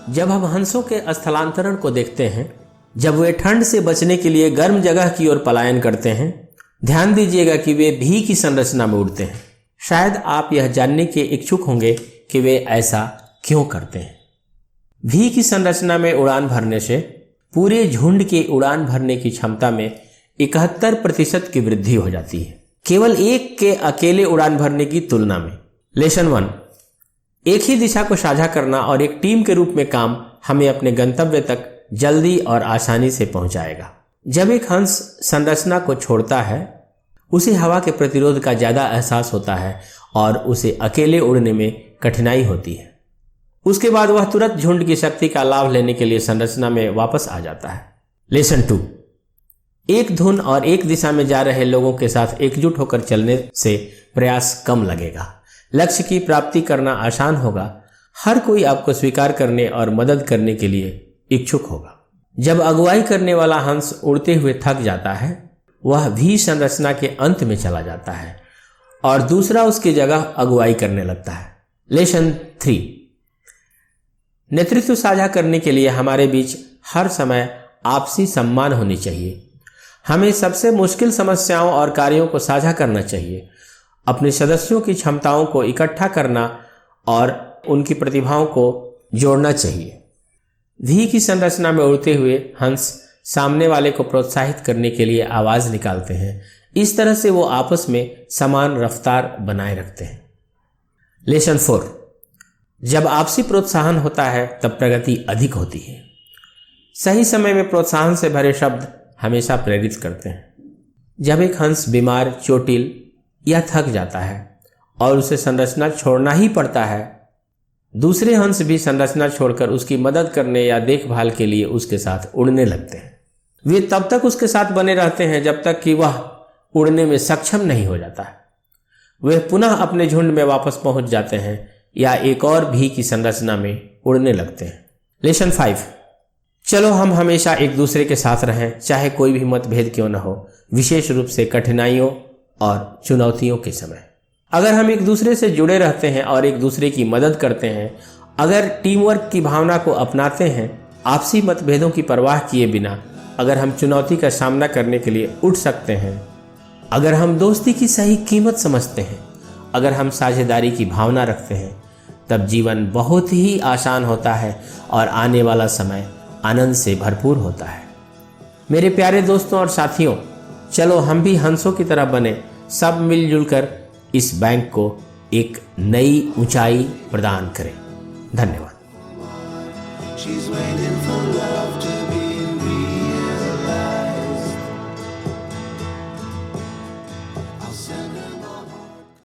जब हम हंसों के स्थलांतरण को देखते हैं, जब वे ठंड से बचने के लिए गर्म जगह की ओर पलायन करते हैं, ध्यान दीजिएगा कि वे भी की संरचना में उड़ते हैं। शायद आप यह जानने के इच्छुक होंगे कि वे ऐसा क्यों करते हैं। भी की संरचना में उड़ान भरने से पूरे झुंड के उड़ान भरने की क्षमता में 71% की वृद्धि हो जाती है, केवल एक के अकेले उड़ान भरने की तुलना में। लेसन 1, एक ही दिशा को साझा करना और एक टीम के रूप में काम हमें अपने गंतव्य तक जल्दी और आसानी से पहुंचाएगा। जब एक हंस संरचना को छोड़ता है, उसे हवा के प्रतिरोध का ज्यादा एहसास होता है और उसे अकेले उड़ने में कठिनाई होती है। उसके बाद वह तुरंत झुंड की शक्ति का लाभ लेने के लिए संरचना में वापस आ जाता है। लेसन 2, एक धुन और एक दिशा में जा रहे लोगों के साथ एकजुट होकर चलने से प्रयास कम लगेगा, लक्ष्य की प्राप्ति करना आसान होगा, हर कोई आपको स्वीकार करने और मदद करने के लिए इच्छुक होगा। जब अगुवाई करने वाला हंस उड़ते हुए थक जाता है, वह भी संरचना के अंत में चला जाता है और दूसरा उसकी जगह अगुवाई करने लगता है। लेसन 3, नेतृत्व साझा करने के लिए हमारे बीच हर समय आपसी सम्मान होनी चाहिए। हमें सबसे मुश्किल समस्याओं और कार्यों को साझा करना चाहिए, अपने सदस्यों की क्षमताओं को इकट्ठा करना और उनकी प्रतिभाओं को जोड़ना चाहिए। भी की संरचना में उड़ते हुए हंस सामने वाले को प्रोत्साहित करने के लिए आवाज निकालते हैं। इस तरह से वो आपस में समान रफ्तार बनाए रखते हैं। लेसन 4, जब आपसी प्रोत्साहन होता है तब प्रगति अधिक होती है। सही समय में प्रोत्साहन से भरे शब्द हमेशा प्रेरित करते हैं। जब एक हंस बीमार, चोटिल या थक जाता है और उसे संरचना छोड़ना ही पड़ता है, दूसरे हंस भी संरचना छोड़कर उसकी मदद करने या देखभाल के लिए उसके साथ उड़ने लगते हैं। वे तब तक उसके साथ बने रहते हैं जब तक कि वह उड़ने में सक्षम नहीं हो जाता है। वे पुनः अपने झुंड में वापस पहुंच जाते हैं या एक और भी की संरचना में उड़ने लगते हैं। लेसन 5, चलो हम हमेशा एक दूसरे के साथ रहें, चाहे कोई भी मतभेद क्यों न हो, विशेष रूप से कठिनाइयों और चुनौतियों के समय। अगर हम एक दूसरे से जुड़े रहते हैं और एक दूसरे की मदद करते हैं, अगर टीम वर्क की भावना को अपनाते हैं, आपसी मतभेदों की परवाह किए बिना अगर हम चुनौती का सामना करने के लिए उठ सकते हैं, अगर हम दोस्ती की सही कीमत समझते हैं, अगर हम साझेदारी की भावना रखते हैं, तब जीवन बहुत ही आसान होता है और आने वाला समय आनंद से भरपूर होता है। मेरे प्यारे दोस्तों और साथियों, चलो हम भी हंसों की तरह बने, सब मिलजुल कर इस बैंक को एक नई ऊंचाई प्रदान करें। धन्यवाद।